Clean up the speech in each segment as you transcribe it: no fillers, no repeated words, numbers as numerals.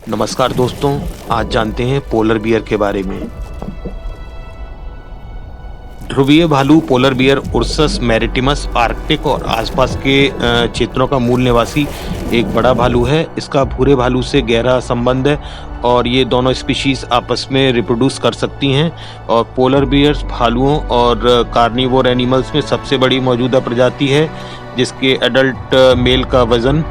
नमस्कार दोस्तों, आज जानते हैं पोलर बियर के बारे में। ध्रुवीय भालू पोलर बियर उर्सस मैरिटिमस आर्कटिक और आसपास के क्षेत्रों का मूल निवासी एक बड़ा भालू है। इसका भूरे भालू से गहरा संबंध है और ये दोनों स्पीशीज आपस में रिप्रोड्यूस कर सकती हैं। और पोलर बियर्स भालुओं और कार्निवोर एनिमल्स में सबसे बड़ी मौजूदा प्रजाति है, जिसके एडल्ट मेल का वजन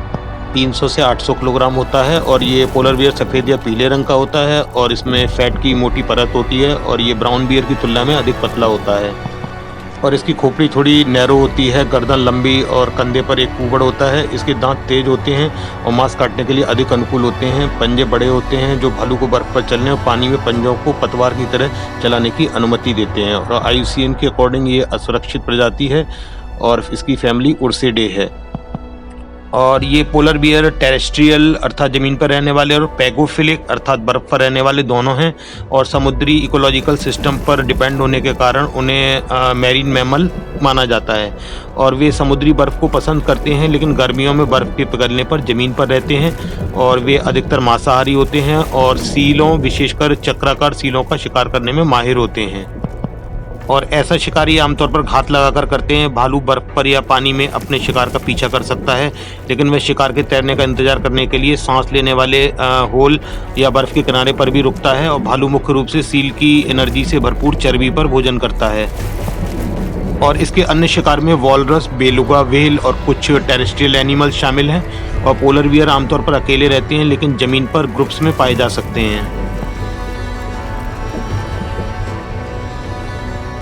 300 से 800 किलोग्राम होता है। और ये पोलर बियर सफ़ेद या पीले रंग का होता है और इसमें फैट की मोटी परत होती है और ये ब्राउन बियर की तुलना में अधिक पतला होता है। और इसकी खोपड़ी थोड़ी नैरो होती है, गर्दन लंबी और कंधे पर एक कुबड़ होता है। इसके दांत तेज होते हैं और मांस काटने के लिए अधिक अनुकूल होते हैं। पंजे बड़े होते हैं जो भालू को बर्फ पर चलने और पानी में पंजों को पतवार की तरह चलाने की अनुमति देते हैं। और IUCN के अकॉर्डिंग ये असुरक्षित प्रजाति है और इसकी फैमिली उर्सिडे है। और ये पोलर बियर टेरेस्ट्रियल अर्थात ज़मीन पर रहने वाले और पैगोफिलिक अर्थात बर्फ़ पर रहने वाले दोनों हैं। और समुद्री इकोलॉजिकल सिस्टम पर डिपेंड होने के कारण उन्हें मैरीन मैमल माना जाता है। और वे समुद्री बर्फ़ को पसंद करते हैं, लेकिन गर्मियों में बर्फ़ के पिघलने पर ज़मीन पर रहते हैं। और वे अधिकतर मांसाहारी होते हैं और सीलों, विशेषकर चक्राकार सीलों का शिकार करने में माहिर होते हैं। और ऐसा शिकारी आमतौर पर घात लगाकर करते हैं। भालू बर्फ पर या पानी में अपने शिकार का पीछा कर सकता है, लेकिन वह शिकार के तैरने का इंतजार करने के लिए सांस लेने वाले होल या बर्फ के किनारे पर भी रुकता है। और भालू मुख्य रूप से सील की एनर्जी से भरपूर चर्बी पर भोजन करता है। और इसके अन्य शिकार में वॉलरस, बेलुगा व्हेल और कुछ टेरेस्ट्रियल एनिमल शामिल हैं। और पोलर बियर आमतौर पर अकेले रहते हैं, लेकिन ज़मीन पर ग्रुप्स में पाए जा सकते हैं।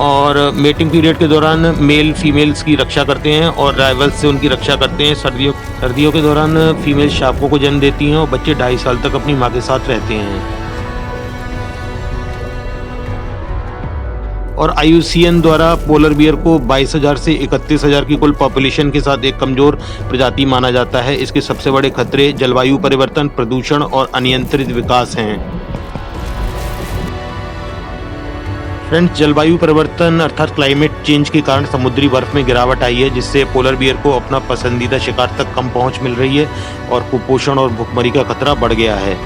और मेटिंग पीरियड के दौरान मेल फीमेल्स की रक्षा करते हैं और राइवल्स से उनकी रक्षा करते हैं। सर्दियों के दौरान फीमेल शावकों को जन्म देती हैं और बच्चे 2.5 साल तक अपनी माँ के साथ रहते हैं। और IUCN द्वारा पोलर बियर को 22,000 से 31,000 की कुल पॉपुलेशन के साथ एक कमज़ोर प्रजाति माना जाता है। इसके सबसे बड़े खतरे जलवायु परिवर्तन, प्रदूषण और अनियंत्रित विकास हैं। फ्रेंड्स, जलवायु परिवर्तन अर्थात क्लाइमेट चेंज के कारण समुद्री बर्फ में गिरावट आई है, जिससे पोलर बियर को अपना पसंदीदा शिकार तक कम पहुंच मिल रही है और कुपोषण और भुखमरी का खतरा बढ़ गया है।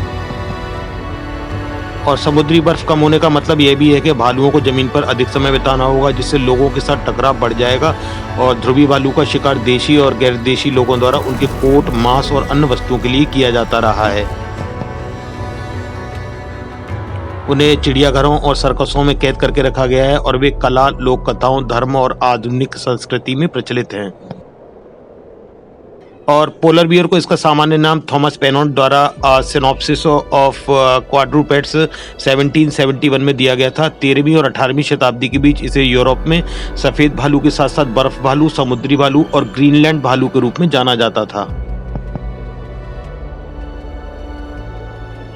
और समुद्री बर्फ कम होने का मतलब यह भी है कि भालुओं को जमीन पर अधिक समय बिताना होगा, जिससे लोगों के साथ टकराव बढ़ जाएगा। और ध्रुवीय भालू का शिकार देशी और गैर देशी लोगों द्वारा उनके कोट, मांस और अन्य वस्तुओं के लिए किया जाता रहा है। उन्हें चिड़ियाघरों और सर्कसों में कैद करके रखा गया है और वे कला, लोक कथाओं, धर्म और आधुनिक संस्कृति में प्रचलित हैं। और पोलर बियर को इसका सामान्य नाम थॉमस पेनोट द्वारा सिनॉप्सिस ऑफ क्वाड्रूपेड्स 1771 में दिया गया था। 13वीं और 18वीं शताब्दी के बीच इसे यूरोप में सफ़ेद भालू के साथ साथ बर्फ भालू, समुद्री भालू और ग्रीनलैंड भालू के रूप में जाना जाता था।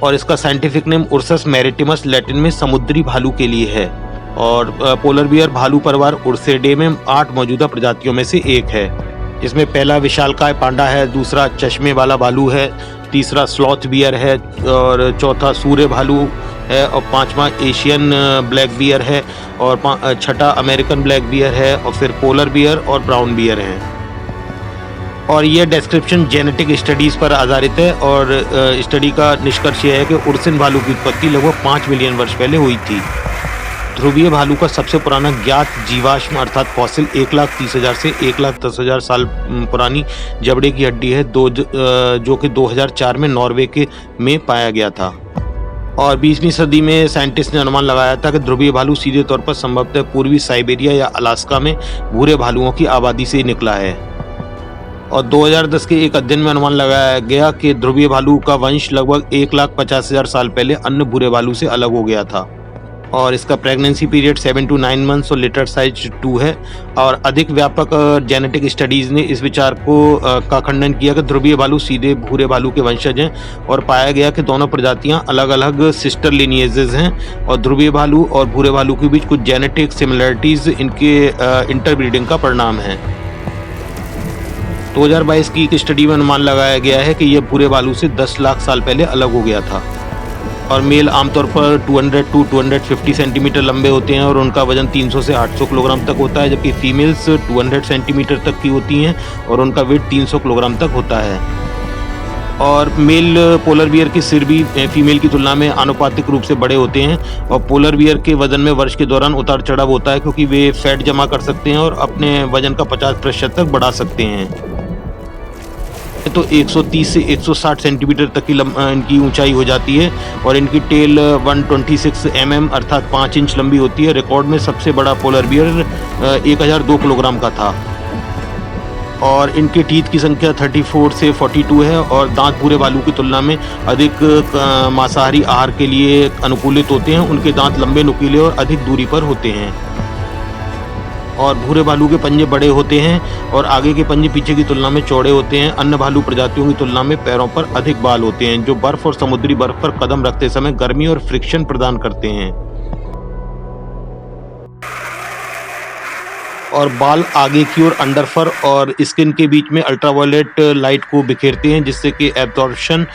और इसका साइंटिफिक नेम उर्सस मैरिटिमस लैटिन में समुद्री भालू के लिए है। और पोलर बियर भालू परिवार उर्सिडे में 8 मौजूदा प्रजातियों में से एक है। इसमें पहला विशालकाय पांडा है, दूसरा चश्मे वाला भालू है, तीसरा स्लॉथ बियर है और चौथा सूर्य भालू है और 5वां एशियन ब्लैक बियर है और 6ठा अमेरिकन ब्लैक बियर है और फिर पोलर बियर और ब्राउन बियर है। और यह डिस्क्रिप्शन जेनेटिक स्टडीज़ पर आधारित है और स्टडी का निष्कर्ष यह है कि उर्सिन भालू की उत्पत्ति लगभग 5 मिलियन वर्ष पहले हुई थी। ध्रुवीय भालू का सबसे पुराना ज्ञात जीवाश्म अर्थात फॉसिल 1,30,000 से 1,10,000 साल पुरानी जबड़े की हड्डी है, जो कि 2004 में नॉर्वे में पाया गया था। और 20वीं सदी में साइंटिस्ट ने अनुमान लगाया था कि ध्रुवीय भालू सीधे तौर पर संभवतः पूर्वी साइबेरिया या अलास्का में भूरे भालुओं की आबादी से निकला है। और 2010 के एक अध्ययन में अनुमान लगाया गया कि ध्रुवीय भालू का वंश लगभग 1,50,000 साल पहले अन्य भूरे भालू से अलग हो गया था। और इसका प्रेगनेंसी पीरियड 7 to 9 मंथ्स और लिटर साइज 2 है। और अधिक व्यापक जेनेटिक स्टडीज़ ने इस विचार का खंडन किया कि ध्रुवीय भालू सीधे भूरे भालू के वंशज हैं और पाया गया कि दोनों प्रजातियां अलग अलग सिस्टर लिनिएजेस हैं। और ध्रुवीय भालू और भूरे भालू के बीच कुछ जेनेटिक सिमिलरिटीज़ इनके इंटरब्रीडिंग का परिणाम है। 2022 की एक स्टडी में अनुमान लगाया गया है कि यह भूरे भालू से 10 लाख साल पहले अलग हो गया था। और मेल आमतौर पर 200 to 250 सेंटीमीटर लंबे होते हैं और उनका वजन 300 से 800 किलोग्राम तक होता है, जबकि फीमेल्स 200 सेंटीमीटर तक की होती हैं और उनका वेट 300 किलोग्राम तक होता है। और मेल पोलर बियर के सिर भी फीमेल की तुलना में आनुपातिक रूप से बड़े होते हैं और पोलर बियर के वजन में वर्ष के दौरान उतार चढ़ाव होता है क्योंकि वे फैट जमा कर सकते हैं और अपने वजन का 50% तक बढ़ा सकते हैं। तो 130 से 160 सेंटीमीटर तक की इनकी ऊंचाई हो जाती है और इनकी टेल 126 अर्थात 5 इंच लंबी होती है। रिकॉर्ड में सबसे बड़ा पोलर बियर 1002 किलोग्राम का था और इनके टीथ की संख्या 34 से 42 है और दांत भूरे भालू की तुलना में अधिक मांसाहारी आहार के लिए अनुकूलित होते हैं। उनके दांत लंबे, नुकीले और अधिक दूरी पर होते हैं और भूरे भालू के पंजे बड़े होते हैं और आगे के पंजे पीछे की तुलना में चौड़े होते हैं। अन्य भालू प्रजातियों की तुलना में पैरों पर अधिक बाल होते हैं जो बर्फ और समुद्री बर्फ पर कदम रखते समय गर्मी और फ्रिक्शन प्रदान करते हैं और बाल आगे की ओर अंडर फर और स्किन के बीच में अल्ट्रावायलेट लाइट को बिखेरते हैं जिससे कि एब्जॉर्प्शन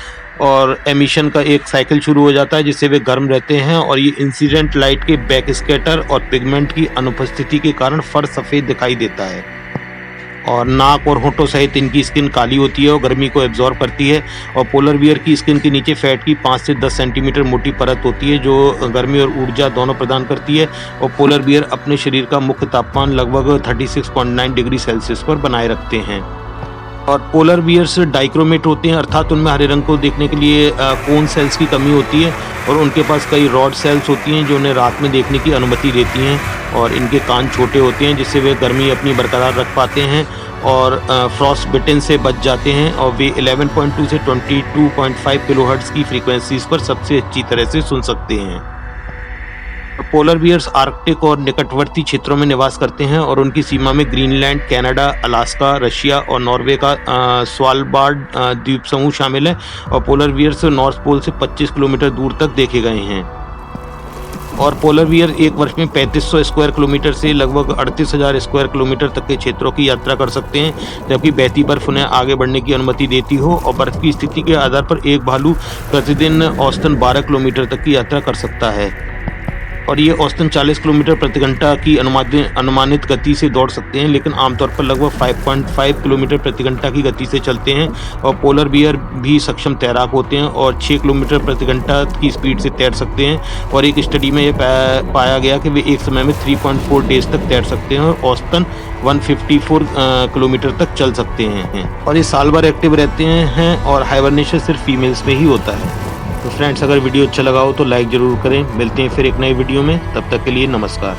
और एमिशन का एक साइकिल शुरू हो जाता है जिससे वे गर्म रहते हैं और ये इंसिडेंट लाइट के बैक स्कैटर और पिगमेंट की अनुपस्थिति के कारण फर सफ़ेद दिखाई देता है और नाक और होठों सहित इनकी स्किन काली होती है और गर्मी को एब्जॉर्ब करती है और पोलर बियर की स्किन के नीचे फैट की 5 से 10 सेंटीमीटर मोटी परत होती है जो गर्मी और ऊर्जा दोनों प्रदान करती है और पोलर बियर अपने शरीर का मुख्य तापमान लगभग 36.9 डिग्री सेल्सियस पर बनाए रखते हैं और पोलर बियर्स डाइक्रोमेट होते हैं अर्थात उनमें हरे रंग को देखने के लिए कोन सेल्स की कमी होती है और उनके पास कई रॉड सेल्स होती हैं जो उन्हें रात में देखने की अनुमति देती हैं और इनके कान छोटे होते हैं जिससे वे गर्मी अपनी बरकरार रख पाते हैं और फ्रॉस्ट बिटेन से बच जाते हैं और वे 11.2 से 22.5 किलोहर्ट्ज़ की फ्रीक्वेंसीज पर सबसे अच्छी तरह से सुन सकते हैं। पोलर बियर्स आर्कटिक और निकटवर्ती क्षेत्रों में निवास करते हैं और उनकी सीमा में ग्रीनलैंड, कनाडा, अलास्का, रशिया और नॉर्वे का स्वालबार्ड द्वीप समूह शामिल है और पोलर बियर्स नॉर्थ पोल से 25 किलोमीटर दूर तक देखे गए हैं और पोलर बियर एक वर्ष में 3500 स्क्वायर किलोमीटर से लगभग 38,000 स्क्वायर किलोमीटर तक के क्षेत्रों की यात्रा कर सकते हैं जबकि बहती बर्फ उन्हें आगे बढ़ने की अनुमति देती हो और बर्फ की स्थिति के आधार पर एक भालू प्रतिदिन औसतन 12 किलोमीटर तक की यात्रा कर सकता है और ये औसतन 40 किलोमीटर प्रति घंटा की अनुमानित गति से दौड़ सकते हैं लेकिन आमतौर पर लगभग 5.5 किलोमीटर प्रति घंटा की गति से चलते हैं और पोलर बियर भी सक्षम तैराक होते हैं और 6 किलोमीटर प्रति घंटा की स्पीड से तैर सकते हैं और एक स्टडी में ये पाया गया कि वे एक समय में 3.4 डेज तक तैर सकते हैं और औसतन 154 किलोमीटर तक चल सकते हैं और ये साल भर एक्टिव रहते हैं और हाइबरनेशन सिर्फ फीमेल्स में ही होता है। तो फ्रेंड्स, अगर वीडियो अच्छा लगा हो तो लाइक ज़रूर करें। मिलते हैं फिर एक नई वीडियो में, तब तक के लिए नमस्कार।